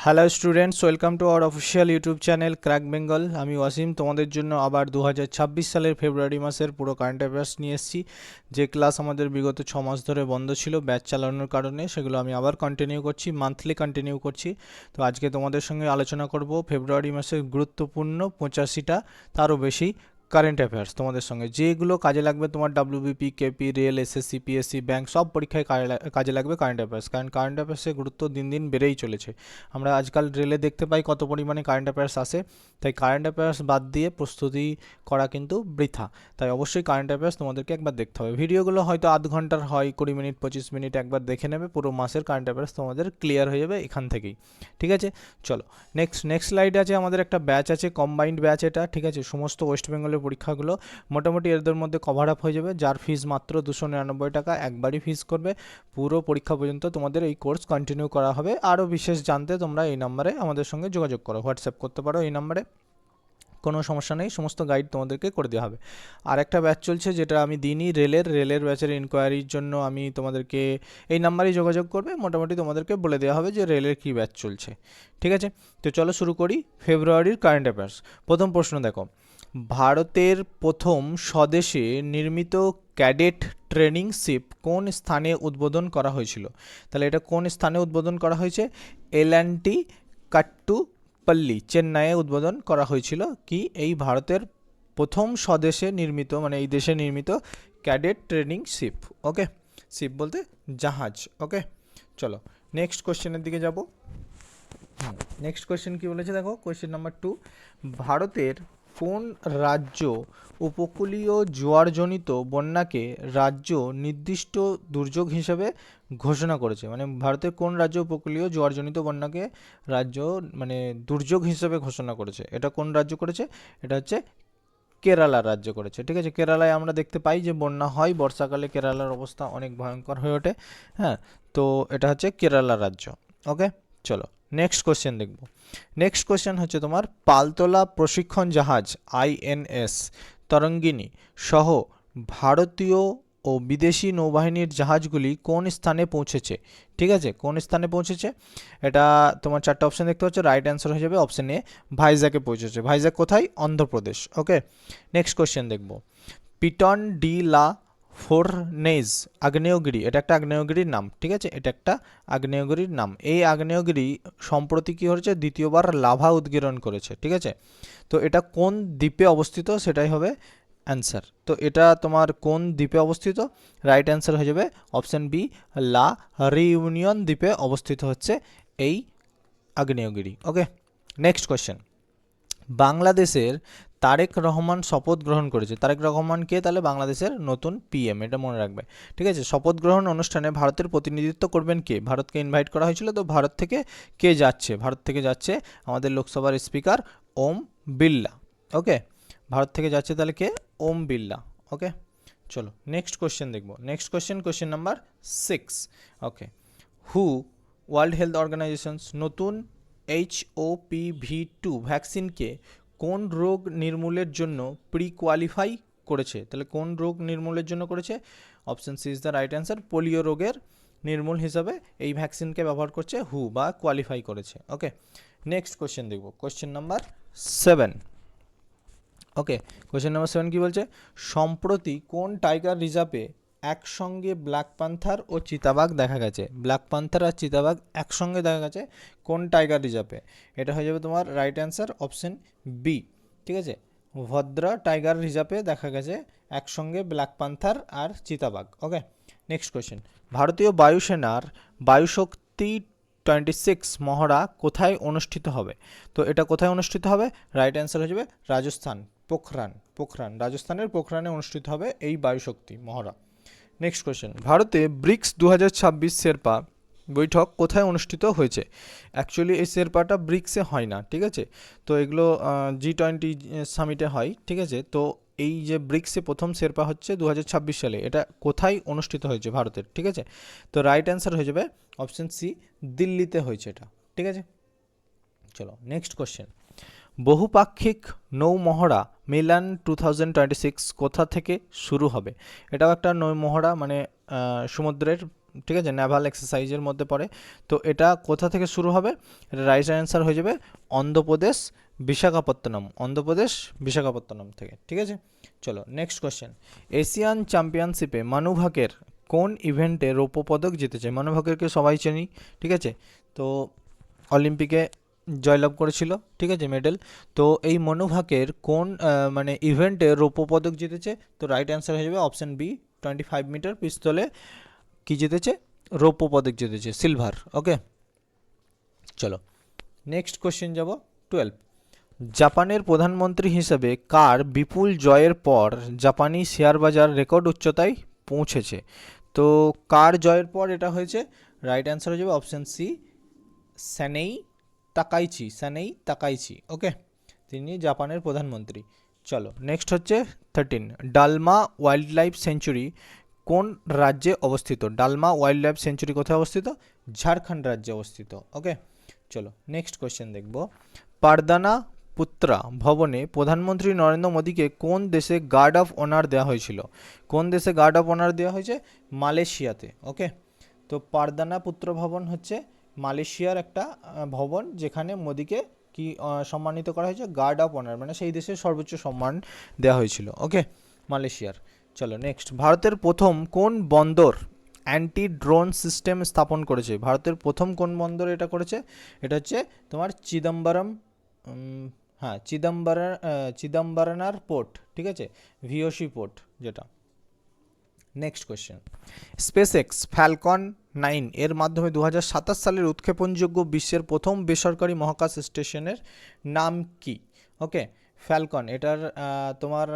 Hello students, welcome to our official YouTube channel crack Bengal. আমি ওয়াসিম তোমাদের জন্য আবার 2026 সালের ফেব্রুয়ারি মাসের পুরো কারেন্ট অ্যাফেয়ার্স নিয়ে এসেছি। যে ক্লাস আমাদের বিগত 6 মাস ধরে বন্ধ ছিল ব্যাচ চালানোর কারণে, সেগুলো আমি আবার কন্টিনিউ করছি, মান্থলি কন্টিনিউ করছি। তো আজকে তোমাদের সঙ্গে আলোচনা করব ফেব্রুয়ারি মাসের গুরুত্বপূর্ণ 85টা তারও বেশি কারেন্ট অ্যাফেয়ার্স তোমাদের সঙ্গে, যেগুলো কাজে লাগবে তোমার WBP, KP, rail, SSC, PSC, bank সব পরীক্ষায় কাজে লাগবে কারেন্ট অ্যাফেয়ার্স। কারণ কারেন্ট অ্যাফেয়ার্সের গুরুত্ব দিন দিন বেড়েই চলেছে। আমরা আজকাল রেলে দেখতে পাই কত পরিমাণে কারেন্ট অ্যাফেয়ার্স আসে, তাই কারেন্ট অ্যাফেয়ার্স বাদ দিয়ে প্রস্তুতি করা কিন্তু বৃথা। তাই অবশ্যই কারেন্ট অ্যাফেয়ার্স তোমাদেরকে একবার দেখতে হবে। ভিডিওগুলো হয়তো আধ ঘন্টার হয়, 20 মিনিট 25 মিনিট, একবার দেখে নেবে, পুরো মাসের কারেন্ট অ্যাফেয়ার্স তোমাদের ক্লিয়ার হয়ে যাবে এখান থেকেই। ঠিক আছে, চলো নেক্সট স্লাইড আছে আমাদের একটা ব্যাচ আছে, কম্বাইন্ড ব্যাচ এটা। ঠিক আছে, সমস্ত ওয়েস্ট বেঙ্গলের পরীক্ষাগুলো মোটামুটি এদের মধ্যে কভার আপ হয়ে যাবে, যার ফিস মাত্র 299 টাকা, একবারই ফিস করবে। পুরো পরীক্ষা পর্যন্ত তোমাদের এই কোর্স কন্টিনিউ করা হবে। আরও বিশেষ জানতে তোমরা এই নাম্বারে আমাদের সঙ্গে যোগাযোগ করো, হোয়াটসঅ্যাপ করতে পারো এই নাম্বারে, কোনো সমস্যা নেই, সমস্ত গাইড তোমাদেরকে করে দেওয়া হবে। আর একটা ব্যাচ চলছে যেটা আমি দিইনি, রেলের ব্যাচের ইনকোয়ারির জন্য আমি তোমাদেরকে এই নাম্বারেই যোগাযোগ করবে, মোটামুটি তোমাদেরকে বলে দেওয়া হবে যে রেলের কী ব্যাচ চলছে। ঠিক আছে, তো চলো শুরু করি ফেব্রুয়ারির কারেন্ট অ্যাফেয়ার্স। প্রথম প্রশ্ন দেখো, ভারতের প্রথম স্বদেশে নির্মিত ক্যাডেট ট্রেনিং শিপ কোন স্থানে উদ্বোধন করা হয়েছিল? তাহলে এটা কোন স্থানে উদ্বোধন করা হয়েছে? এল&টি কাট্টুপল্লী, চেন্নাইয়ে উদ্বোধন করা হয়েছিল। কি এই ভারতের প্রথম স্বদেশে নির্মিত, মানে এই দেশে নির্মিত ক্যাডেট ট্রেনিং শিপ। ওকে, শিপ বলতে জাহাজ। ওকে, চলো নেক্সট কোশ্চেনের দিকে যাব। নেক্সট কোয়েশ্চেন কি বলেছে দেখো, কোয়েশ্চেন নাম্বার 2, ভারতের কোন রাজ্য উপকূলীয় জোয়ারজনিত বন্যাকে রাজ্য নির্দিষ্ট দুর্যোগ হিসেবে ঘোষণা করেছে? মানে ভারতের কোন রাজ্য উপকূলীয় জোয়ারজনিত বন্যাকে রাজ্য মানে দুর্যোগ হিসেবে ঘোষণা করেছে? এটা কোন রাজ্য করেছে? এটা হচ্ছে কেরালা রাজ্য করেছে। ঠিক আছে, কেরালায় আমরা দেখতে পাই যে বন্যা হয়, বর্ষাকালে কেরালার অবস্থা অনেক ভয়ঙ্কর হয়ে ওঠে। হ্যাঁ, তো এটা হচ্ছে কেরালা রাজ্য। ওকে, চলো নেক্সট কোশ্চেন দেখব। নেক্সট কোশ্চেন হচ্ছে তোমার, পালতোলা প্রশিক্ষণ জাহাজ আইএনএস তরঙ্গিনী সহ ভারতীয় ও বিদেশি নৌবাহিনীর জাহাজগুলি কোন স্থানে পৌঁছেছে? ঠিক আছে, কোন স্থানে পৌঁছেছে? এটা তোমার 4টে অপশান দেখতে পাচ্ছ, রাইট অ্যান্সার হয়ে যাবে অপশান এ, ভাইজ্যাকে পৌঁছেছে। ভাইজ্যাক কোথায়? অন্ধ্রপ্রদেশ। ওকে, নেক্সট কোশ্চেন দেখব, পিটন ডি লা ফোরনেজ আগ্নেয়গিরি, এটা একটা আগ্নেয়গিরির নাম। ঠিক আছে, এটা একটা আগ্নেয়গিরির নাম। এই আগ্নেয়গিরি সম্প্রতি কী হয়েছে? দ্বিতীয়বার লাভা উদ্গীরণ করেছে। ঠিক আছে, তো এটা কোন দ্বীপে অবস্থিত? সেটাই হবে অ্যান্সার। তো এটা তোমার কোন দ্বীপে অবস্থিত? রাইট অ্যান্সার হয়ে যাবে অপশান বি, লা রিউনিয়ন দ্বীপে অবস্থিত হচ্ছে এই আগ্নেয়গিরি। ওকে, নেক্সট কোয়েশ্চেন, বাংলাদেশের তারেক রহমান শপথ গ্রহণ করেছে। তারেক রহমান কে? তাহলে বাংলাদেশের নতুন পিএম, এটা মনে রাখবে। ঠিক আছে, শপথ গ্রহণ অনুষ্ঠানে ভারতের প্রতিনিধিত্ব করবেন কে? ভারতকে ইনভাইট করা হয়েছিল, তো ভারত থেকে কে যাচ্ছে? ভারত থেকে যাচ্ছে আমাদের লোকসভার স্পিকার ওম বিড়লা। ওকে, ভারত থেকে যাচ্ছে তাহলে কে? ওম বিড়লা। ওকে, চলো নেক্সট কোশ্চেন দেখবো। Next question number 6। ওকে, হু ওয়ার্ল্ড হেলথ অর্গানাইজেশনস নতুন HOPV2 ভ্যাকসিনকে কোন রোগ নির্মূলের জন্য কোয়ালিফাই করেছে? তাহলে কোন রোগ নির্মূলের জন্য করেছে? Option C is the right answer. Polio রোগের নির্মূল হিসাবে এই ভ্যাকসিনকে ব্যবহার করছে হু, বা কোয়ালিফাই করেছে। ওকে, নেক্সট কোশ্চেন দেখব, কোশ্চেন নাম্বার 7। ওকে, কোশ্চেন নাম্বার 7 কি বলছে? সম্প্রতি কোন টাইগার রিজার্ভে একসঙ্গে ব্ল্যাক প্যান্থার ও চিতাবাঘ দেখা গেছে? ব্ল্যাক প্যান্থার আর চিতাবাঘ একসঙ্গে দেখা গেছে কোন টাইগার রিজার্ভে? এটা হয়ে যাবে তোমার রাইট অ্যান্সার অপশন বি। ঠিক আছে, ভদ্রা টাইগার রিজার্ভে দেখা গেছে একসঙ্গে ব্ল্যাক প্যান্থার আর চিতাবাঘ। ওকে, নেক্সট কোয়েশ্চেন, ভারতীয় বায়ুসেনার বায়ুশক্তি 26 মহড়া কোথায় অনুষ্ঠিত হবে? তো এটা কোথায় অনুষ্ঠিত হবে? রাইট অ্যান্সার হয়ে যাবে রাজস্থান, পোখরান, রাজস্থানের পোখরানে অনুষ্ঠিত হবে এই বায়ুশক্তি মহড়া। নেক্সট কোয়েশ্চেন, ভারতে ব্রিক্স 2026 শেরপা বৈঠক কোথায় অনুষ্ঠিত হয়েছে? অ্যাকচুয়ালি এই শেরপাটা ব্রিক্সে হয় না। ঠিক আছে, তো এগুলো G20 সামিটে হয়। ঠিক আছে, তো এই যে ব্রিক্সে প্রথম শেরপা হচ্ছে 2026 সালে, এটা কোথায় অনুষ্ঠিত হয়েছে? ভারতের। ঠিক আছে, তো রাইট অ্যান্সার হয়ে যাবে অপশন সি, দিল্লিতে হয়েছে এটা। ঠিক আছে, চলো নেক্সট কোশ্চেন, বহুপাক্ষিক নৌ মহড়া মিলান 2026 কোথা থেকে শুরু হবে? এটাও একটা নৌ মহড়া, মানে সমুদ্রের ঠিক আছে, নেভাল এক্সারসাইজের মধ্যে পড়ে। তো এটা কোথা থেকে শুরু হবে? এটা রাইট অ্যান্সার হয়ে যাবে অন্ধ্রপ্রদেশ বিশাখাপত্তনম থেকে। ঠিক আছে, চলো নেক্সট কোয়েশ্চেন। এশিয়ান চ্যাম্পিয়নশিপে মানু ভাকের কোন ইভেন্টে রৌপ্য পদক জিতেছে? মানু ভাকেরকে সবাই চিনি, ঠিক আছে, তো অলিম্পিকে জয়লাভ করেছিল, ঠিক আছে, মেডেল। তো এই মনু ভাকের কোন মানে ইভেন্টে রৌপ্য পদক জিতেছে? তো রাইট অ্যান্সার হয়ে যাবে অপশন বি, 25 মিটার পিস্তলে কি জিতেছে? রৌপ্য পদক জিতেছে, সিলভার। ওকে, চলো নেক্সট কোশ্চেন যাব 12। জাপানের প্রধানমন্ত্রী হিসেবে কার বিপুল জয়ের পর জাপানি শেয়ার বাজার রেকর্ড উচ্চতায় পৌঁছেছে? তো কার জয়ের পর এটা হয়েছে? রাইট অ্যান্সার হয়ে যাবে অপশন সি, সানেই তাকাইচি। ওকে, তিনি জাপানের প্রধানমন্ত্রী। চলো নেক্সট হচ্ছে 13। ডালমা ওয়াইল্ড লাইফ সেঞ্চুরি কোন রাজ্যে অবস্থিত? ডালমা ওয়াইল্ড লাইফ সেঞ্চুরি কোথায় অবস্থিত? ঝাড়খণ্ড রাজ্যে অবস্থিত। ওকে, চলো নেক্সট কোয়েশ্চেন দেখব। পারদানা পুত্রা ভবনে প্রধানমন্ত্রী নরেন্দ্র মোদীকে কোন দেশে গার্ড অফ অনার দেওয়া হয়েছিল? কোন দেশে গার্ড অফ অনার দেওয়া হয়েছে? মালয়েশিয়াতে। ওকে, তো পারদানা পুত্র ভবন হচ্ছে মালয়েশিয়ার একটা ভবন, যেখানে মোদীকে কি সম্মানিত করা হয়েছে? গার্ড অফ অনার, মানে সেই দেশের সর্বোচ্চ সম্মান দেওয়া হয়েছিল। ওকে, মালয়েশিয়ার। চলো নেক্সট। ভারতের প্রথম কোন বন্দর অ্যান্টি ড্রোন সিস্টেম স্থাপন করেছে? ভারতের প্রথম কোন বন্দর এটা করেছে? এটা হচ্ছে তোমার চিদম্বরম, হ্যাঁ চিদম্বরনার পোর্ট, ঠিক আছে, ভিওসি পোর্ট যেটা। Next question. স্পেসএক্স ফ্যালকন 9 এর মাধ্যমে 2027 সালের উৎক্ষেপণযোগ্য বিশ্বের প্রথম বেসরকারি মহাকাশ স্টেশনের নাম কি? ওকে, ফ্যালকন, এটার তোমার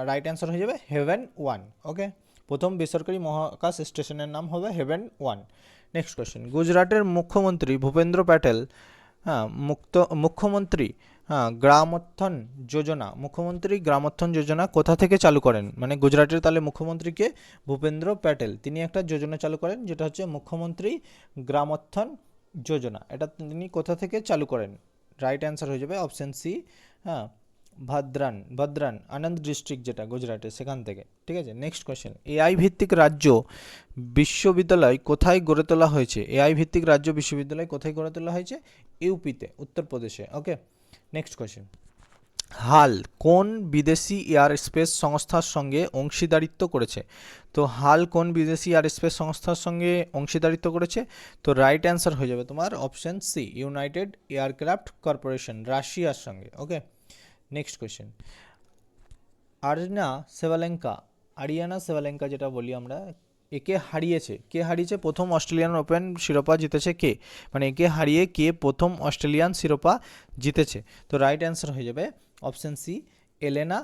রাইট অ্যান্সার হয়ে যাবে হেভেন 1। ওকে, প্রথম বেসরকারি মহাকাশ স্টেশনের নাম হবে হেভেন 1। Next question. গুজরাটের মুখ্যমন্ত্রী ভূপেন্দ্র প্যাটেল মুখ্যমন্ত্রী গ্রামোত্থান যোজনা কোথা থেকে চালু করেন? মানে গুজরাটের তাহলে মুখ্যমন্ত্রীকে ভূপেন্দ্র প্যাটেল, তিনি একটা যোজনা চালু করেন যেটা হচ্ছে মুখ্যমন্ত্রী গ্রামোত্থান যোজনা। এটা তিনি কোথা থেকে চালু করেন? রাইট অ্যান্সার হয়ে যাবে অপশন সি, ভদ্রান আনন্দ ডিস্ট্রিক্ট যেটা গুজরাটের, সেখান থেকে। ঠিক আছে, নেক্সট কোয়েশ্চেন। এআই ভিত্তিক রাজ্য বিশ্ববিদ্যালয় কোথায় গড়ে তোলা হয়েছে? এআই ভিত্তিক রাজ্য বিশ্ববিদ্যালয় কোথায় গড়ে তোলা হয়েছে? ইউপিতে, উত্তরপ্রদেশে। ওকে, নেক্সট কোয়েশ্চেন। হাল কোন বিদেশি এয়ারস্পেস সংস্থার সঙ্গে অংশীদারিত্ব করেছে? তো হাল কোন বিদেশি এয়ারস্পেস সংস্থার সঙ্গে অংশীদারিত্ব করেছে? তো রাইট অ্যান্সার হয়ে যাবে তোমার option C, United Aircraft Corporation, রাশিয়ার সঙ্গে। ওকে, নেক্সট কোয়েশ্চেন। আরিয়ানা সেভালেঙ্কা যেটা বলি আমরা, একে হারিয়েছে, কে হারিয়েছে? প্রথম অস্ট্রেলিয়ান ওপেন শিরোপা জিতেছে কে? মানে একে হারিয়ে কে প্রথম অস্ট্রেলিয়ান শিরোপা জিতেছে? তো রাইট অ্যান্সার হয়ে যাবে অপশন সি, এলেনা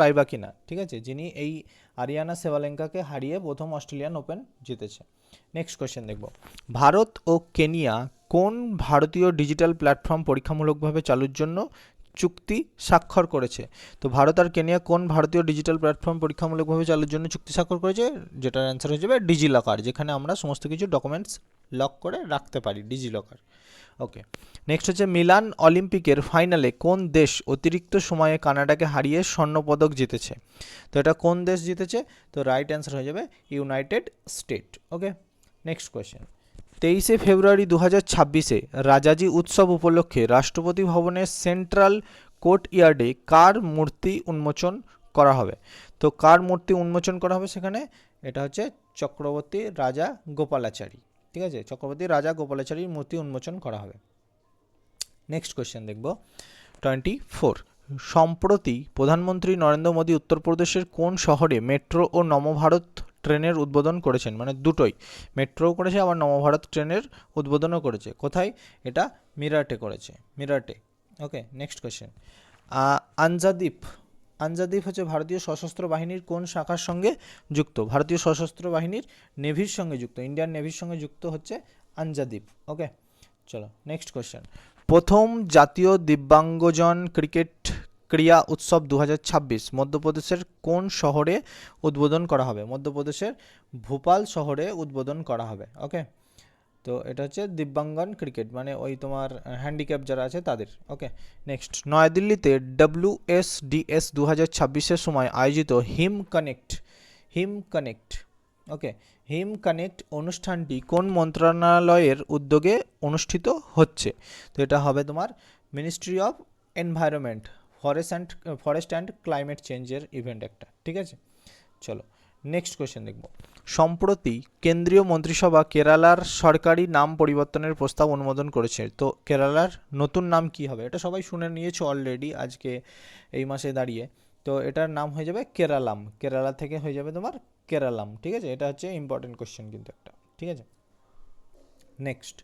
রাইবাকিনা, ঠিক আছে, যিনি এই আরিয়ানা সেভালেঙ্কাকে হারিয়ে প্রথম অস্ট্রেলিয়ান ওপেন জিতেছে। নেক্সট কোয়েশ্চেন দেখব। ভারত ও কেনিয়া কোন ভারতীয় ডিজিটাল প্ল্যাটফর্ম পরীক্ষামূলকভাবে চালুর জন্য চুক্তি স্বাক্ষর করেছে? তো ভারত আর কেনিয়া কোন ভারতীয় ডিজিটাল প্ল্যাটফর্ম পরীক্ষামূলকভাবে চালুর জন্য চুক্তি স্বাক্ষর করেছে? যেটার অ্যান্সার হয়ে যাবে ডিজিলকার, যেখানে আমরা সমস্ত কিছু ডকুমেন্টস লক করে রাখতে পারি, ডিজিলকার। ওকে, নেক্সট হচ্ছে মিলান অলিম্পিকের ফাইনালে কোন দেশ অতিরিক্ত সময়ে কানাডাকে হারিয়ে স্বর্ণপদক জিতেছে? তো এটা কোন দেশ জিতেছে? তো রাইট অ্যান্সার হয়ে যাবে ইউনাইটেড স্টেট। ওকে, নেক্সট কোয়েশ্চেন। 23শে ফেব্রুয়ারি 2026-এ রাজাজি উৎসব উপলক্ষে রাষ্ট্রপতি ভবনের সেন্ট্রাল কোর্ট ইয়ার্ডে কার মূর্তি উন্মোচন করা হবে? তো কার মূর্তি উন্মোচন করা হবে সেখানে? এটা হচ্ছে চক্রবর্তী রাজা গোপালাচারী, ঠিক আছে, চক্রবর্তী রাজা গোপালাচারীর মূর্তি উন্মোচন করা হবে। নেক্সট কোয়েশ্চেন দেখব 24। সম্প্রতি প্রধানমন্ত্রী নরেন্দ্র মোদী উত্তরপ্রদেশের কোন শহরে মেট্রো ও নবভারত ট্রেনের উদ্বোধন করেছেন? মানে দুটোই, মেট্রোও করেছে আবার নবভারত ট্রেনের উদ্বোধনও করেছে। কোথায়? এটা মিরাটে করেছে, মিরাটে। ওকে, নেক্সট কোয়েশ্চেন। আনজাদীপ হচ্ছে ভারতীয় সশস্ত্র বাহিনীর কোন শাখার সঙ্গে যুক্ত? ভারতীয় সশস্ত্র বাহিনীর নেভির সঙ্গে যুক্ত, ইন্ডিয়ান নেভির সঙ্গে যুক্ত হচ্ছে আনজাদীপ। ওকে, চলো নেক্সট কোয়েশ্চেন। প্রথম জাতীয় দিব্যাঙ্গজন ক্রিকেট ক্রীড়া উৎসব 2026 মধ্যপ্রদেশের কোন শহরে উদ্বোধন করা হবে? মধ্যপ্রদেশের ভোপাল শহরে উদ্বোধন করা হবে। ওকে, তো এটা হচ্ছে দিব্যাঙ্গন ক্রিকেট, মানে ওই তোমার হ্যান্ডিক্যাপ যারা আছে তাদের। ওকে, নেক্সট, নয়াদিল্লিতে WSDS 2026-এর সময় আয়োজিত হিম কানেক্ট ওকে হিম কানেক্ট অনুষ্ঠানটি কোন মন্ত্রণালয়ের উদ্যোগে অনুষ্ঠিত হচ্ছে? তো এটা হবে তোমার ministry of environment, forest and climate চেঞ্জের ইভেন্ট একটা, ঠিক আছে। চলো নেক্সট কোয়েশ্চেন দেখব। সম্প্রতি কেন্দ্রীয় মন্ত্রিসভা কেরালার সরকারি নাম পরিবর্তনের প্রস্তাব অনুমোদন করেছে। তো কেরালার নতুন নাম কি হবে? এটা সবাই শুনে নিয়েছো অলরেডি আজকে এই মাসে দাঁড়িয়ে। তো এটার নাম হয়ে যাবে কেরালাম, কেরালা থেকে হয়ে যাবে তোমার কেরালাম, ঠিক আছে। এটা হচ্ছে ইম্পর্টেন্ট কোয়েশ্চেন কিন্তু একটা, ঠিক আছে। নেক্সট,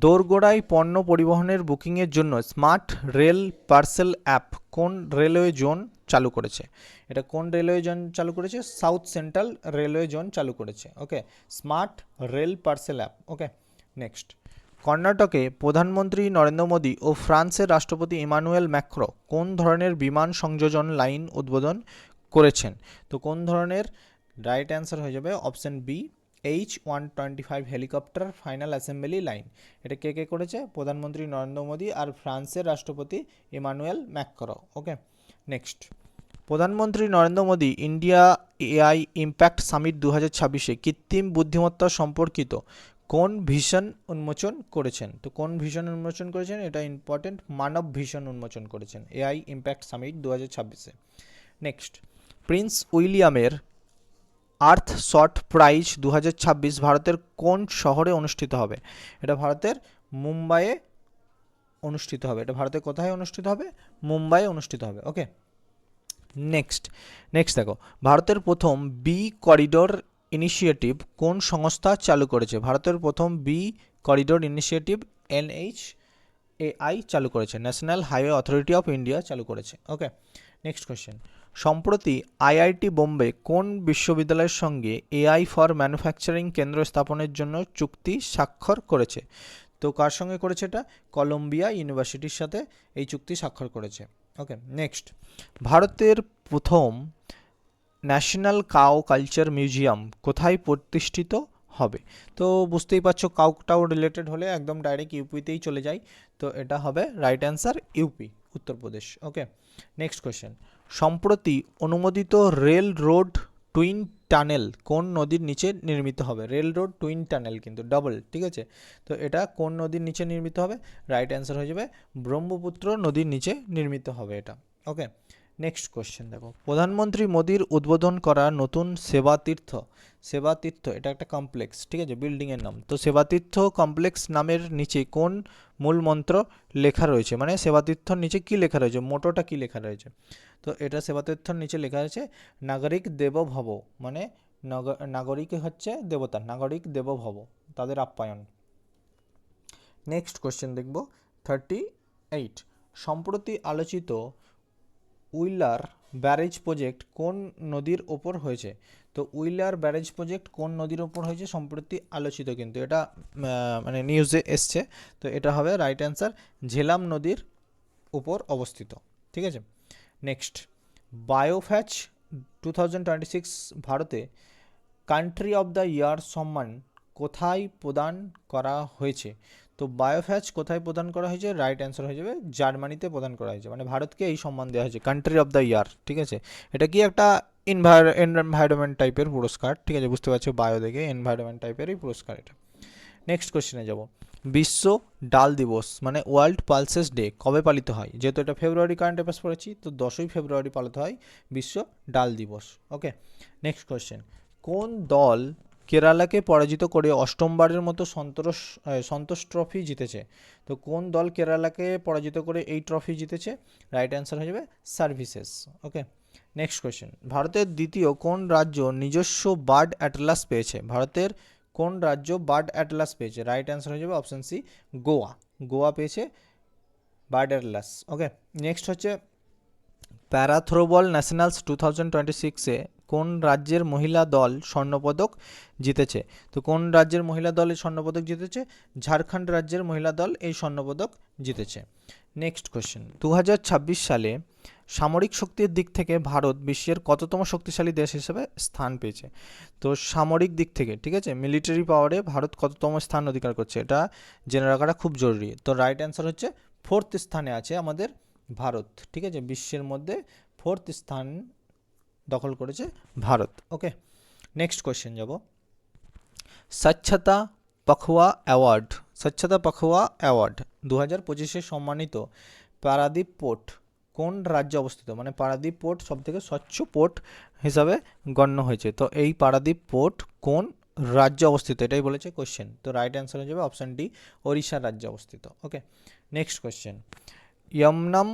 দোরগোড়ায় পণ্য পরিবহনের বুকিংয়ের জন্য স্মার্ট রেল পার্সেল অ্যাপ কোন রেলওয়ে জোন চালু করেছে? এটা কোন রেলওয়ে জোন চালু করেছে? সাউথ সেন্ট্রাল রেলওয়ে জোন চালু করেছে। ওকে, স্মার্ট রেল পার্সেল অ্যাপ। ওকে, নেক্সট, কর্ণাটকে প্রধানমন্ত্রী নরেন্দ্র মোদী ও ফ্রান্সের রাষ্ট্রপতি ইমানুয়েল ম্যাক্রো কোন ধরনের বিমান সংযোজন লাইন উদ্বোধন করেছেন? তো কোন ধরনের? রাইট অ্যান্সার হয়ে যাবে option B, H125 helicopter final assembly line. এটা কে কে করেছে? প্রধানমন্ত্রী নরেন্দ্র মোদী আর ফ্রান্সের রাষ্ট্রপতি ইমানুয়েল ম্যাক্রো। ওকে, নেক্সট, প্রধানমন্ত্রী Narendra Modi India AI Impact Summit 2026-এ কৃত্রিম বুদ্ধিমত্তা সম্পর্কিত কোন ভিশন উন্মোচন করেছেন? তো কোন ভিশন উন্মোচন করেছেন? এটা ইম্পর্টেন্ট, মানব ভিশন উন্মোচন করেছেন এআই ইম্প্যাক্ট সামিট 2026-এ। নেক্সট, প্রিন্স উইলিয়ামের আর্থ শট প্রাইজ 2026 ভারতের কোন শহরে অনুষ্ঠিত হবে? এটা ভারতের মুম্বাইয়ে অনুষ্ঠিত হবে। এটা ভারতের কোথায় অনুষ্ঠিত হবে? মুম্বাইয়ে অনুষ্ঠিত হবে। ওকে, নেক্সট দেখো, ভারতের প্রথম বি করিডোর ইনিশিয়েটিভ কোন সংস্থা চালু করেছে? ভারতের প্রথম বি করিডোর ইনিশিয়েটিভ NHAI চালু করেছে, national highway authority of India চালু করেছে। ওকে, নেক্সট কোয়েশ্চেন, সম্প্রতি IIT বোম্বে কোন বিশ্ববিদ্যালয়ের সঙ্গে AI ফর ম্যানুফ্যাকচারিং কেন্দ্র স্থাপনের জন্য চুক্তি স্বাক্ষর করেছে? তো কার সঙ্গে করেছে এটা? কলম্বিয়া ইউনিভার্সিটির সাথে এই চুক্তি স্বাক্ষর করেছে। ওকে, নেক্সট, ভারতের প্রথম ন্যাশনাল কাউ কালচার মিউজিয়াম কোথায় প্রতিষ্ঠিত হবে? তো বুঝতেই পারছো কাউটাও রিলেটেড হলে একদম ডাইরেক্ট ইউপিতেই চলে যায়। তো এটা হবে রাইট অ্যান্সার ইউপি, উত্তরপ্রদেশ। ওকে, নেক্সট কোয়েশ্চেন, সম্প্রতি অনুমোদিত রেল রোড টুইন টানেল কোন নদীর নিচে নির্মিত হবে? রেল রোড টুইন টানেল কিন্তু ডাবল, ঠিক আছে। তো এটা কোন নদীর নিচে নির্মিত হবে? রাইট অ্যান্সার হয়ে যাবে ব্রহ্মপুত্র নদীর নিচে নির্মিত হবে এটা। ওকে, নেক্সট কোয়েশ্চেন দেখো, প্রধানমন্ত্রী মোদীর উদ্বোধন করা নতুন সেবাতীর্থ এটা একটা কমপ্লেক্স, ঠিক আছে, বিল্ডিংয়ের নাম। তো সেবাতীর্থ কমপ্লেক্স নামের নিচে কোন মূল মন্ত্র লেখা রয়েছে? মানে সেবাতীর্থর নিচে কি লেখা রয়েছে, মোটোটা কি লেখা রয়েছে? তো এটা সেবাতীর্থর নিচে লেখা রয়েছে নাগরিক দেবো ভব, মানে নাগরিক হচ্ছে দেবতা, নাগরিক দেবো ভব, তাদের আপ্যায়ন। নেক্সট কোয়েশ্চেন দেখব 38, সম্প্রতি আলোচিত উইলার ব্যারেজ প্রজেক্ট কোন নদীর ওপর হয়েছে? তো উইলার ব্যারেজ প্রজেক্ট কোন নদীর ওপর হয়েছে সম্প্রতি আলোচিত, কিন্তু এটা মানে নিউজে এসছে। তো এটা হবে রাইট অ্যান্সার ঝেলাম নদীর উপর অবস্থিত, ঠিক আছে। নেক্সট, বায়োফ্যাচ 2026 ভারতে কান্ট্রি অফ দ্য ইয়ার সম্মান কোথায় প্রদান করা হয়েছে? তো বায়োফ্যাচ কোথায় প্রদান করা হয়েছে? রাইট অ্যান্সার হয়ে যাবে জার্মানিতে প্রদান করা হয়েছে, মানে ভারতকে এই সম্মান দেওয়া হয়েছে কান্ট্রি অফ দ্য ইয়ার, ঠিক আছে। এটা কি একটা এনভায়রনমেন্ট টাইপের পুরস্কার, ঠিক আছে, বুঝতে পারছো, বায়ো দেখে এনভায়রনমেন্ট টাইপের এই পুরস্কার এটা। নেক্সট কোশ্চেনে যাব, বিশ্ব ডাল দিবস মানে ওয়ার্ল্ড পালসেস ডে কবে পালিত হয়? যেহেতু এটা ফেব্রুয়ারি কারেন্ট অ্যাফেয়ার্স পড়েছি, তো 10ই ফেব্রুয়ারি পালিত হয় বিশ্ব ডাল দিবস। ওকে, নেক্সট কোশ্চেন, কোন দল কেরালাকে পরাজিত করে অষ্টমবারের মতো সন্তোষ ট্রফি জিতেছে? তো কোন দল কেরালাকে পরাজিত করে এই ট্রফি জিতেছে? রাইট অ্যান্সার হয়ে যাবে সার্ভিসেস। ওকে, নেক্সট কোয়েশ্চেন, ভারতের দ্বিতীয় কোন রাজ্য নিজস্ব বার্ড অ্যাটলাস পেয়েছে? ভারতের কোন রাজ্য বার্ড অ্যাটলাস পেয়েছে? রাইট অ্যান্সার হয়ে যাবে অপশান সি, গোয়া পেয়েছে বার্ড অ্যাটলাস। ওকে, নেক্সট হচ্ছে প্যারাথ্রোবল ন্যাশনালস 2026-এ কোন রাজ্যের মহিলা দল স্বর্ণপদক জিতেছে? তো কোন রাজ্যের মহিলা দল এই স্বর্ণপদক জিতেছে? ঝাড়খণ্ড রাজ্যের মহিলা দল এই স্বর্ণপদক জিতেছে। নেক্সট কোয়েশ্চেন, 2026 সালে সামরিক শক্তির দিক থেকে ভারত বিশ্বের কততম শক্তিশালী দেশ হিসেবে স্থান পেয়েছে? তো সামরিক দিক থেকে, ঠিক আছে, মিলিটারি পাওয়ারে ভারত কততম স্থান অধিকার করছে, এটা জেনে রাখাটা খুব জরুরি। তো রাইট অ্যান্সার হচ্ছে 4th স্থানে আছে আমাদের ভারত, ঠিক আছে, বিশ্বের মধ্যে 4th স্থান দখল করেছে ভারত। ওকে, নেক্সট কোয়েশ্চেন যাব। স্বচ্ছতা পখওয়া অ্যাওয়ার্ড, স্বচ্ছতা পখওয়া অ্যাওয়ার্ড 2025-এ সম্মানিত পারাদীপ পোর্ট কোন রাজ্যে অবস্থিত? মানে পারাদীপ পোর্ট সবথেকে স্বচ্ছ পোর্ট হিসাবে গণ্য হয়েছে। তো এই পারাদীপ পোর্ট কোন রাজ্যে অবস্থিত, এটাই বলেছে কোশ্চেন। তো রাইট অ্যান্সার হয়ে যাবে অপশান ডি, ওড়িশা রাজ্যে অবস্থিত। ওকে, নেক্সট কোশ্চেন। ইয়ামনাম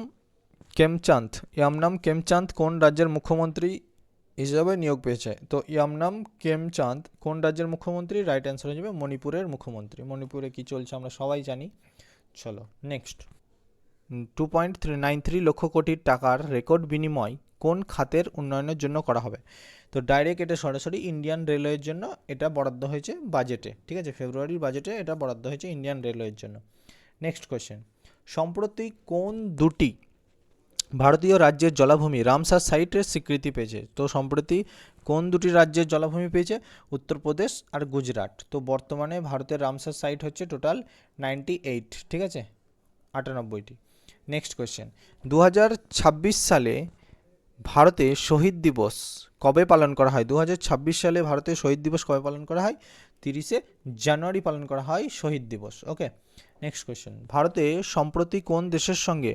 কেমচাঁদ কোন রাজ্যের মুখ্যমন্ত্রী হিসাবে নিয়োগ পেয়েছে? তো ইয়ামনাম কেমচাঁদ কোন রাজ্যের মুখ্যমন্ত্রী? রাইট অ্যান্সার হয়ে যাবে মণিপুরের মুখ্যমন্ত্রী। মণিপুরে কি চলছে আমরা সবাই জানি। চলো নেক্সট। 2.93 লক্ষ কোটি টাকার রেকর্ড বিনিময় কোন খাতের উন্নয়নের জন্য করা হবে? তো ডাইরেক্ট এটা সরাসরি ইন্ডিয়ান রেলওয়ের জন্য এটা বরাদ্দ হয়েছে বাজেটে, ঠিক আছে, ফেব্রুয়ারির বাজেটে এটা বরাদ্দ হয়েছে ইন্ডিয়ান রেলওয়ের জন্য। Next question. সম্প্রতি কোন দুটি ভারতীয় রাজ্যের জলাভূমি রামসার সাইটের স্বীকৃতি পেয়েছে? তো সম্প্রতি কোন দুটি রাজ্যের জলাভূমি পেয়েছে? উত্তরপ্রদেশ আর গুজরাট। তো বর্তমানে ভারতের রামসার সাইট হচ্ছে টোটাল 98, ঠিক আছে, 98টি। Next question. 2026 সালে ভারতে শহীদ দিবস কবে পালন করা হয়? 2026 সালে ভারতে শহীদ দিবস কবে পালন করা হয়? 30শে জানুয়ারি পালন করা হয় শহীদ দিবস। ওকে, নেক্সট কোয়েশ্চেন। ভারতে সম্প্রতি কোন দেশের সঙ্গে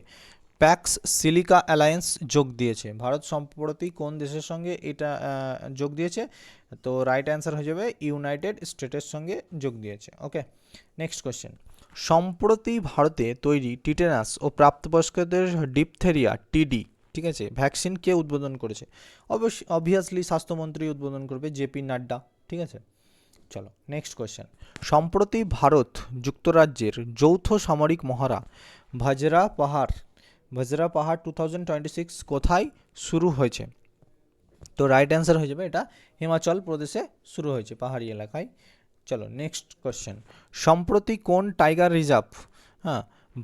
প্যাক্স সিলিকা অ্যালায়েন্স যোগ দিয়েছে? ভারত সম্প্রতি কোন দেশের সঙ্গে এটা যোগ দিয়েছে? তো রাইট অ্যান্সার হয়ে যাবে ইউনাইটেড স্টেটের সঙ্গে যোগ দিয়েছে। ওকে, নেক্সট কোয়েশ্চেন। সম্প্রতি ভারতে তৈরি টিটেনাস ও প্রাপ্তবয়স্কদের ডিপথেরিয়া টিডি, ঠিক আছে, ভ্যাকসিন কে উদ্বোধন করেছে? অবভিয়াসলি স্বাস্থ্যমন্ত্রী উদ্বোধন করবে, জেপি নাড্ডা, ঠিক আছে। চলো নেক্সট কোয়েশ্চেন। সম্প্রতি ভারত যুক্তরাজ্যের যৌথ সামরিক মহড়া ভাজরা পাহাড় 2026 কোথায় শুরু হয়েছে? তো রাইট অ্যান্সার হয়ে যাবে এটা হিমাচল প্রদেশে শুরু হয়েছে, পাহাড়ি এলাকায়। চলো নেক্সট কোয়েশ্চেন। সম্প্রতি কোন টাইগার রিজার্ভ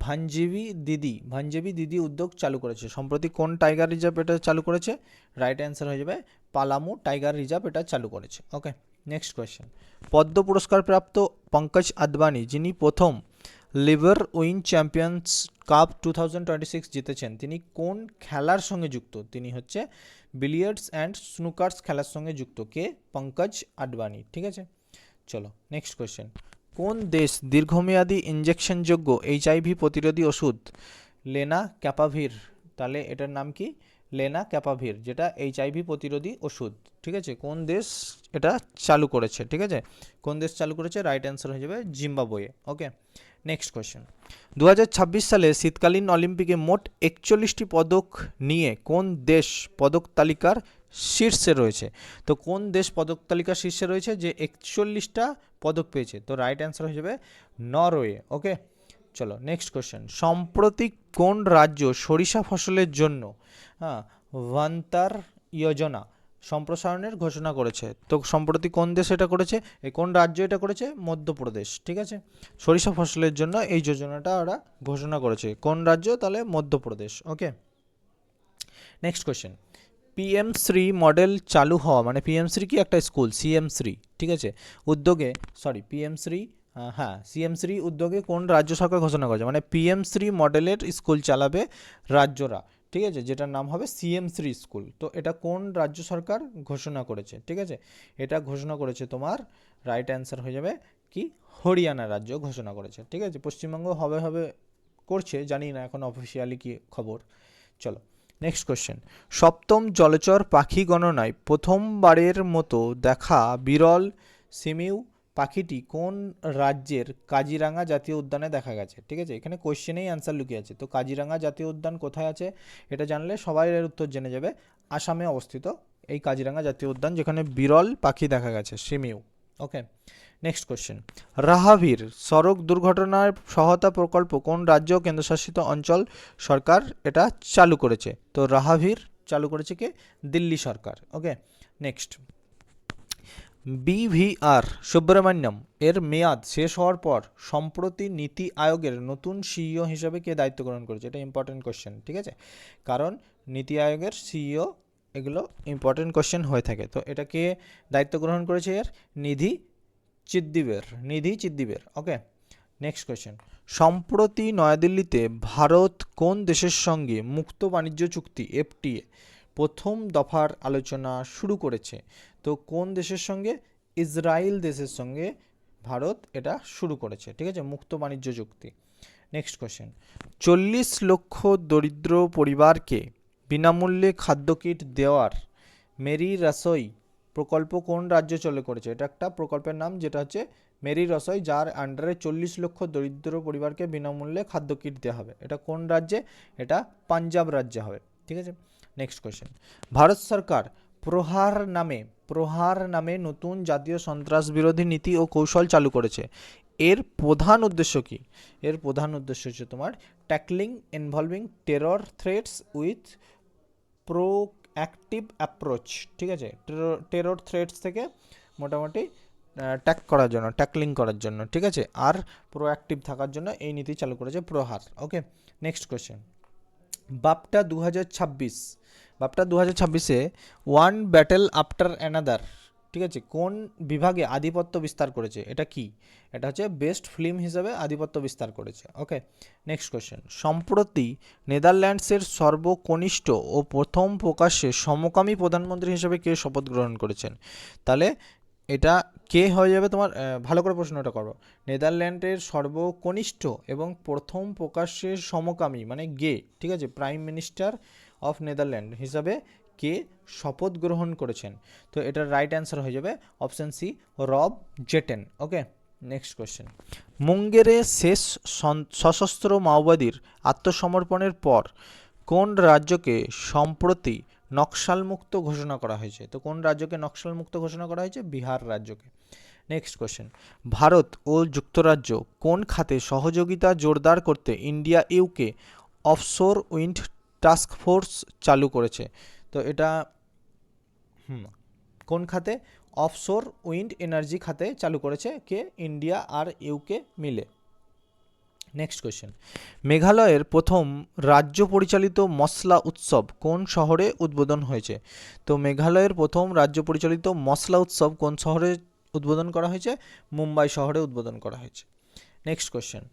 ভাঞ্জেবি দিদি উদ্যোগ চালু করেছে? সম্প্রতি কোন টাইগার রিজার্ভ এটা চালু করেছে? রাইট অ্যান্সার হয়ে যাবে পালামু টাইগার রিজার্ভ এটা চালু করেছে। ওকে, নেক্সট কোয়েশ্চেন। পদ্ম পুরস্কার প্রাপ্ত পঙ্কজ আদবানি, যিনি প্রথম লিভার উইন চ্যাম্পিয়ন্স কাপ 2026 জিতেছেন, তিনি কোন খেলার সঙ্গে যুক্ত? তিনি হচ্ছে বিলিয়ার্ডস অ্যান্ড স্নুকার্স খেলার সঙ্গে যুক্ত। কে? পঙ্কজ আদবানি, ঠিক আছে। চলো নেক্সট কোয়েশ্চেন। কোন দেশ দীর্ঘমেয়াদী ইনজেকশনযোগ্য এইচআইভি প্রতিরোধী ওষুধ লেনাক্যাপাভির, তাহলে এটার নাম কি? লেনাক্যাপাভির, যেটা এইচআইভি প্রতিরোধী ওষুধ, ঠিক আছে, কোন দেশ এটা চালু করেছে? ঠিক আছে, কোন দেশ চালু করেছে? রাইট অ্যান্সার হয়ে যাবে জিম্বাবুয়ে। ওকে, নেক্সট কোয়েশ্চেন। 2026 সালে শীতকালীন অলিম্পিকে মোট 41টি পদক নিয়ে কোন দেশ পদক তালিকার শীর্ষে রয়েছে? তো কোন দেশ পদক তালিকার শীর্ষে রয়েছে যে 41টা পদক পেয়েছে? তো রাইট অ্যান্সার হয়ে যাবে নরওয়ে। ওকে, চলো নেক্সট কোয়েশ্চেন। সম্প্রতি কোন রাজ্য সরিষা ফসলের জন্য ভান্তার যোজনা সম্প্রসারণের ঘোষণা করেছে? তো সম্প্রতি কোন দেশ এটা করেছে? কোন রাজ্য এটা করেছে? মধ্যপ্রদেশ, ঠিক আছে, সরিষা ফসলের জন্য এই যোজনাটা ওরা ঘোষণা করেছে। কোন রাজ্য? তাহলে Madhya Pradesh. Okay, next question. PM Shri model চালু হওয়া, মানে পিএম শ্রী কি একটা স্কুল, সিএম শ্রী, ঠিক আছে, উদ্যোগে, সিএম শ্রী উদ্যোগে কোন রাজ্য সরকার ঘোষণা করেছে? মানে পিএম শ্রী মডেলের স্কুল চালাবে রাজ্যরা, ঠিক আছে, যেটার নাম হবে সিএম শ্রী স্কুল। তো এটা কোন রাজ্য সরকার ঘোষণা করেছে? ঠিক আছে, এটা ঘোষণা করেছে তোমার, রাইট অ্যান্সার হয়ে যাবে কি? হরিয়ানা রাজ্য ঘোষণা করেছে, ঠিক আছে। পশ্চিমবঙ্গ হবে করছে, জানি না এখন অফিসিয়ালি কি খবর। চলো নেক্সট কোয়েশ্চেন। সপ্তম জলচর পাখি গণনায় প্রথমবারের মতো দেখা বিরল সিমিউ পাখিটি কোন রাজ্যের কাজিরাঙা জাতীয় উদ্যানে দেখা গেছে? ঠিক আছে, এখানে কোয়েশ্চেনেই অ্যান্সার লুকিয়ে আছে। তো কাজিরাঙা জাতীয় উদ্যান কোথায় আছে এটা জানলে সবাই এর উত্তর জেনে যাবে। আসামে অবস্থিত এই কাজিরাঙা জাতীয় উদ্যান, যেখানে বিরল পাখি দেখা গেছে, সিমিউ। ওকে, নেক্সট কোয়েশ্চেন। রাহাভির সড়ক দুর্ঘটনার সহায়তা প্রকল্প কোন রাজ্য কেন্দ্রশাসিত অঞ্চল সরকার এটা চালু করেছে? তো রাহাভির চালু করেছে কে? দিল্লি সরকার। ওকে, নেক্সট। বিভিআর সুব্রমণ্যম এর মেয়াদ শেষ হওয়ার পর সম্প্রতি নীতি আয়োগের নতুন সিইও হিসেবে কে দায়িত্ব গ্রহণ করেছে? এটা ইম্পর্টেন্ট কোয়েশ্চেন, ঠিক আছে, কারণ নীতি আয়োগের সিইও, এগুলো ইম্পর্টেন্ট কোশ্চেন হয়ে থাকে। তো এটাকে দায়িত্ব গ্রহণ করেছে এর নিধি চিদ্দিবের। ওকে, নেক্সট কোয়েশ্চেন, সম্প্রতি নয়াদিল্লিতে ভারত কোন দেশের সঙ্গে মুক্ত বাণিজ্য চুক্তি এফটিএ প্রথম দফার আলোচনা শুরু করেছে? তো কোন দেশের সঙ্গে? ইসরায়েল দেশের সঙ্গে ভারত এটা শুরু করেছে, ঠিক আছে, মুক্ত বাণিজ্য চুক্তি। নেক্সট কোয়েশ্চেন, 40 লক্ষ দরিদ্র পরিবারকে বিনামূল্যে খাদ্য কিট দেওয়ার মেরি রসোই প্রকল্প কোন রাজ্য চালু করেছে? এটা একটা প্রকল্পের নাম, যেটা হচ্ছে মেরি রসোই, যার আন্ডারে 40 লক্ষ দরিদ্র পরিবারকে বিনামূল্যে খাদ্য কিট দেওয়া হবে। এটা কোন রাজ্যে? এটা পাঞ্জাব রাজ্যে হবে, ঠিক আছে। নেক্সট কোয়েশ্চেন, ভারত সরকার প্রহার নামে নতুন জাতীয় সন্ত্রাস বিরোধী নীতি ও কৌশল চালু করেছে। এর প্রধান উদ্দেশ্য কি? এর প্রধান উদ্দেশ্য হচ্ছে তোমার tackling involving terror threats with proactive approach, ঠিক আছে, টেরর থ্রেটস থেকে মোটামুটি ট্যাকলিং করার জন্য, ঠিক আছে, আর প্রোঅ্যাক্টিভ থাকার জন্য এই নীতি চালু করেছে প্রহার। ওকে, নেক্সট কোয়েশ্চেন, বাপটা 2026-এ ওয়ান ব্যাটেল আফটার অ্যানাদার, ঠিক আছে, কোন বিভাগে আধিপত্য বিস্তার করেছে? এটা কি? এটা হচ্ছে বেস্ট ফিল্ম হিসাবে আধিপত্য বিস্তার করেছে। ওকে, নেক্সট কোয়েশ্চেন, সম্প্রতি নেদারল্যান্ডসের সর্বকনিষ্ঠ ও প্রথম প্রকাশ্যে সমকামী প্রধানমন্ত্রী হিসেবে কে শপথ গ্রহণ করেছেন? তাহলে এটা কে হয়ে যাবে তোমার? ভালো করে প্রশ্নটা করো। নেদারল্যান্ডের সর্বকনিষ্ঠ এবং প্রথম প্রকাশ্যে সমকামী মানে গে, ঠিক আছে, প্রাইম মিনিস্টার অফ নেদারল্যান্ড হিসাবে কে শপথ গ্রহণ করেছেন? তো এটার রাইট অ্যান্সার হয়ে যাবে অপশান সি, রব জেটেন। ওকে, নেক্সট কোয়েশ্চেন, মুঙ্গেরে শেষ সশস্ত্র মাওবাদীর আত্মসমর্পণের পর কোন রাজ্যকে সম্প্রতি নকশালমুক্ত ঘোষণা করা হয়েছে? তো কোন রাজ্যকে নকশালমুক্ত ঘোষণা করা হয়েছে? বিহার রাজ্যকে। নেক্সট কোয়েশ্চেন, ভারত ও যুক্তরাজ্য কোন খাতে সহযোগিতা জোরদার করতে India UK offshore wind task force চালু করেছে? তো এটা কোন খাতে? অফশোর উইন্ড এনার্জি খাতে চালু করেছে কে? ইন্ডিয়া আর ইউকে মিলে। নেক্সট কোয়েশ্চেন, মেঘালয়ের প্রথম রাজ্য পরিচালিত মশলা উৎসব কোন শহরে উদ্বোধন হয়েছে? তো মেঘালয়ের প্রথম রাজ্য পরিচালিত মশলা উৎসব কোন শহরে উদ্বোধন করা হয়েছে? মুম্বাই শহরে উদ্বোধন করা হয়েছে। Next question,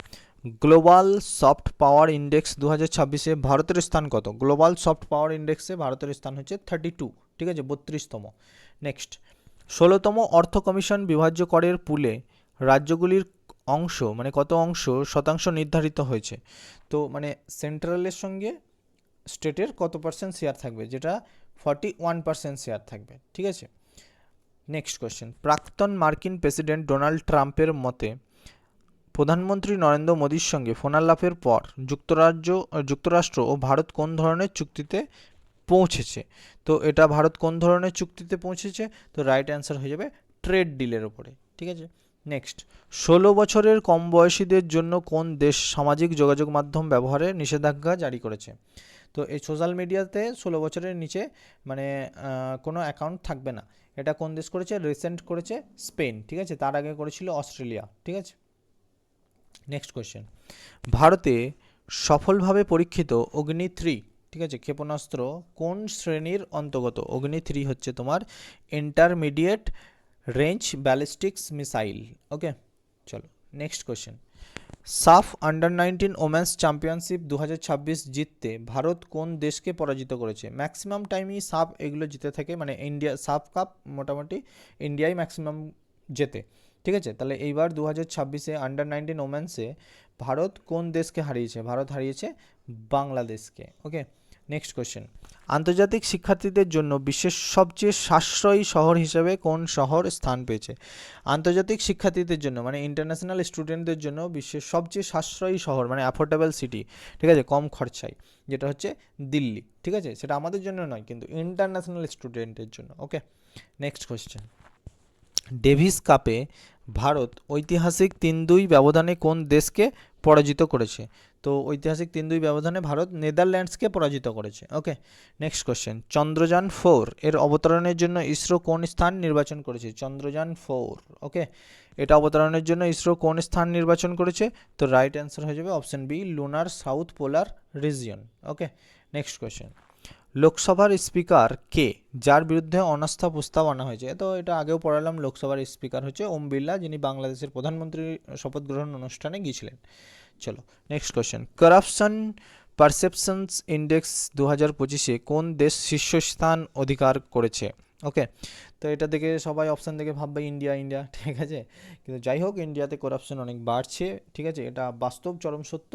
global soft power index 2026-এ ভারতের স্থান কত? গ্লোবাল সফট পাওয়ার ইন্ডেক্সে ভারতের স্থান হচ্ছে 32, ঠিক আছে, 32তম। নেক্সট, 16তম অর্থ কমিশন বিভাজ্য করের পুলে রাজ্যগুলির অংশ মানে কত শতাংশ নির্ধারিত হয়েছে? তো মানে সেন্ট্রালের সঙ্গে স্টেটের কত পার্সেন্ট শেয়ার থাকবে? যেটা 41% শেয়ার থাকবে, ঠিক আছে। নেক্সট কোয়েশ্চেন, প্রাক্তন মার্কিন প্রেসিডেন্ট ডোনাল্ড ট্রাম্পের মতে প্রধানমন্ত্রী নরেন্দ্র মোদীর সঙ্গে ফোনালাপের পর যুক্তরাষ্ট্র ও ভারত কোন ধরনের চুক্তিতে পৌঁছেছে? তো এটা ভারত কোন ধরনের চুক্তিতে পৌঁছেছে? তো রাইট অ্যান্সার হয়ে যাবে ট্রেড ডিলের ওপরে, ঠিক আছে। নেক্সট, 16 বছরের কম বয়সীদের জন্য কোন দেশ সামাজিক যোগাযোগ মাধ্যম ব্যবহারে নিষেধাজ্ঞা জারি করেছে? তো এই সোশ্যাল মিডিয়াতে 16 বছরের নিচে মানে কোনো অ্যাকাউন্ট থাকবে না। এটা কোন দেশ করেছে? রিসেন্ট করেছে স্পেন, ঠিক আছে, তার আগে করেছিল অস্ট্রেলিয়া, ঠিক আছে। নেক্সট কোয়েশ্চেন, ভারতে সফলভাবে পরীক্ষিত অগ্নি-3, ঠিক আছে, ক্ষেপণাস্ত্র কোন শ্রেণীর অন্তর্গত? অগ্নি-3 হচ্ছে তোমার ইন্টারমিডিয়েট রেঞ্জ ব্যালিস্টিক্স মিসাইল। ওকে, চলো নেক্সট কোয়েশ্চেন, সাফ আন্ডার-19 ওমেন্স চ্যাম্পিয়নশিপ 2026 জিততে ভারত কোন দেশকে পরাজিত করেছে? ম্যাক্সিমাম টাইমই সাফ এগুলো জিতে থাকে, মানে ইন্ডিয়া সাফ কাপ মোটামুটি ইন্ডিয়াই ম্যাক্সিমাম জেতে, ঠিক আছে। তাহলে এইবার 2026-এ আন্ডার-19 ওমেন্সে ভারত কোন দেশকে হারিয়েছে? ভারত হারিয়েছে বাংলাদেশকে। ওকে, নেক্সট কোয়েশ্চেন, আন্তর্জাতিক শিক্ষার্থীদের জন্য বিশ্বের সবচেয়ে সাশ্রয়ী শহর হিসেবে কোন শহর স্থান পেয়েছে? আন্তর্জাতিক শিক্ষার্থীদের জন্য মানে ইন্টারন্যাশনাল স্টুডেন্টদের জন্য বিশ্বের সবচেয়ে সাশ্রয়ী শহর মানে অ্যাফোর্ডেবল সিটি, ঠিক আছে, কম খরচায়, যেটা হচ্ছে দিল্লি, ঠিক আছে। সেটা আমাদের জন্য নয়, কিন্তু ইন্টারন্যাশনাল স্টুডেন্টের জন্য। ওকে, নেক্সট কোয়েশ্চেন, ডেভিস কাপে ভারত ঐতিহাসিক 3-2 ব্যবধানে কোন দেশকে পরাজিত করেছে? তো ঐতিহাসিক 3-2 ব্যবধানে ভারত নেদারল্যান্ডসকে পরাজিত করেছে। ওকে, নেক্সট কোয়েশ্চেন, চন্দ্রযান 4 এর অবতরণের জন্য ইসরো কোন স্থান নির্বাচন করেছে? চন্দ্রযান 4, ওকে, এটা অবতরণের জন্য ইসরো কোন স্থান নির্বাচন করেছে? তো রাইট অ্যান্সার হয়ে যাবে অপশন বি, লুনার সাউথ পোলার রিজিয়ন। ওকে, নেক্সট কোয়েশ্চেন, লোকসভার স্পিকার কে, যার বিরুদ্ধে অনাস্থা প্রস্তাব আনা হয়েছে? তো এটা আগেও পড়ালাম, লোকসভার স্পিকার হচ্ছে ওম বিড়লা, যিনি বাংলাদেশের প্রধানমন্ত্রীর শপথ গ্রহণ অনুষ্ঠানে গিয়েছিলেন। চলো next question, corruption perceptions index 2025-এ কোন দেশ শীর্ষস্থান অধিকার করেছে? ওকে, তো এটা দেখে সবাই অপশান দেখে ভাববে ইন্ডিয়া ইন্ডিয়া, ঠিক আছে, কিন্তু যাই হোক ইন্ডিয়াতে করাপশন অনেক বাড়ছে, ঠিক আছে, এটা বাস্তব চরম সত্য।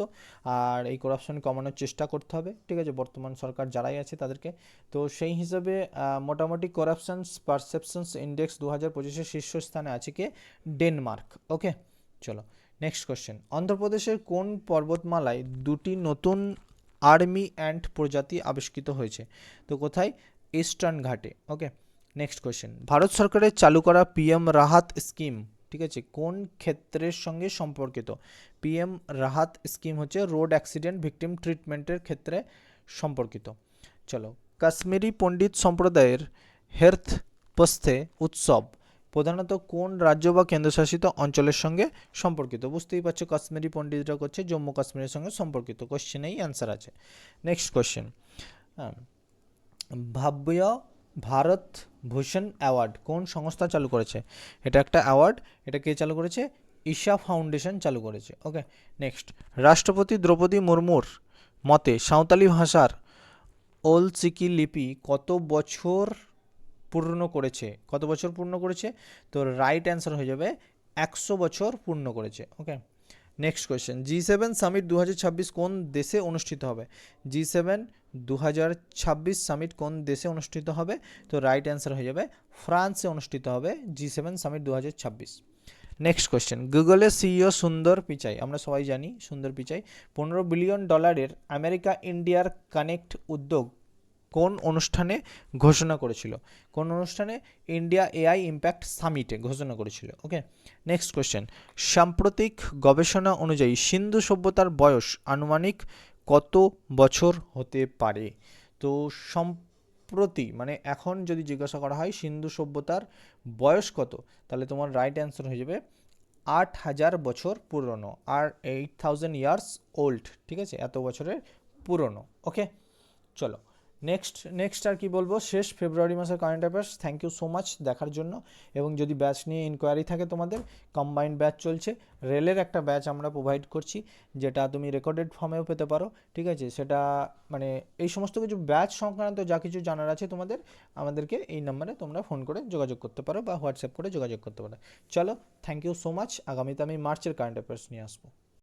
আর এই করাপশন কমানোর চেষ্টা করতে হবে, ঠিক আছে, বর্তমান সরকার যারাই আছে তাদেরকে। তো সেই হিসাবে মোটামুটি করাপশনস পারসেপশনস ইন্ডেক্স 2025-এ শীর্ষস্থানে আছে কে? ডেনমার্ক। ওকে, চলো নেক্সট কোশ্চেন, অন্ধ্রপ্রদেশের কোন পর্বতমালায় দুটি নতুন আর্মি অ্যান্ট প্রজাতি আবিষ্কৃত হয়েছে? তো কোথায়? ইস্টার্ন ঘাটে। ওকে, নেক্সট কোশ্চেন, ভারত সরকারের চালু করা পিএম রাহাত স্কিম, ঠিক আছে, কোন ক্ষেত্রের সঙ্গে সম্পর্কিত? পিএম রাহাত স্কিম হচ্ছে রোড অ্যাক্সিডেন্ট ভিকটিম ট্রিটমেন্টের ক্ষেত্রে সম্পর্কিত। চলো, কাশ্মীরি পণ্ডিত সম্প্রদায়ের হেরথ পস্থে উৎসব প্রধানত কোন রাজ্য বা কেন্দ্রশাসিত অঞ্চলের সঙ্গে সম্পর্কিত? বুঝতেই পারছো কাশ্মীরি পণ্ডিতরা করছে জম্মু কাশ্মীরের সঙ্গে সম্পর্কিত, কোশ্চেনেই অ্যান্সার আছে। নেক্সট কোশ্চেন, হ্যাঁ, ভাব্য ভারত ভূষণ অ্যাওয়ার্ড কোন সংস্থা চালু করেছে? এটা একটা অ্যাওয়ার্ড, এটা কে চালু করেছে? ঈশা ফাউন্ডেশন চালু করেছে। ওকে, নেক্সট, রাষ্ট্রপতি দ্রৌপদী মুর্মুর মতে সাঁওতালি ভাষার ওল চিকি লিপি কত বছর পূর্ণ করেছে? কত বছর পূর্ণ করেছে? তো রাইট অ্যান্সার হয়ে যাবে 100 বছর পূর্ণ করেছে। ওকে, নেক্সট কোয়েশ্চেন, G7 সামিট 2026 কোন দেশে অনুষ্ঠিত হবে? G7 2026 সামিট কোন দেশে অনুষ্ঠিত হবে? তো রাইট অ্যান্সার হয়ে যাবে ফ্রান্সে অনুষ্ঠিত হবে G7 সামিট 2026। নেক্সট কোয়েশ্চেন, গুগলের সিইও সুন্দর পিচাই, আমরা সবাই জানি সুন্দর পিচাই, $15 বিলিয়ন আমেরিকা ইন্ডিয়ার কানেক্ট উদ্যোগ কোন অনুষ্ঠানে ঘোষণা করেছিল? কোন অনুষ্ঠানে? ইন্ডিয়া এআই ইম্প্যাক্ট সামিটে ঘোষণা করেছিল। ওকে, নেক্সট কোয়েশ্চেন, সাম্প্রতিক গবেষণা অনুযায়ী সিন্ধু সভ্যতার বয়স আনুমানিক কত বছর হতে পারে? তো সম্প্রতি মানে এখন যদি জিজ্ঞাসা করা হয় সিন্ধু সভ্যতার বয়স কত, তাহলে তোমার রাইট অ্যান্সার হয়ে যাবে 8000 বছর পুরনো, আর 8000 ইয়ার্স ওল্ড, ঠিক আছে, এত বছরের পুরনো। ওকে, চলো নেক্সট আর কি বলবো, শেষ ফেব্রুয়ারি মাসের current affairs. Thank you so much দেখার জন্য। এবং যদি ব্যাচ নিয়ে ইনকোয়ারি থাকে তোমাদের, কম্বাইন্ড ব্যাচ চলছে, রেলের একটা ব্যাচ আমরা প্রোভাইড করছি, যেটা তুমি রেকর্ডেড ফর্মেও পেতে পারো, ঠিক আছে, সেটা মানে এই সমস্ত কিছু ব্যাচ সংক্রান্ত যা কিছু জানার আছে তোমাদের, আমাদেরকে এই নাম্বারে তোমরা ফোন করে যোগাযোগ করতে পারো বা হোয়াটসঅ্যাপ করে যোগাযোগ করতে পারো। চলো, থ্যাংক ইউ সো মাচ। আগামীতে আমি মার্চের কারেন্ট অ্যাফেয়ার্স নিয়ে আসবো।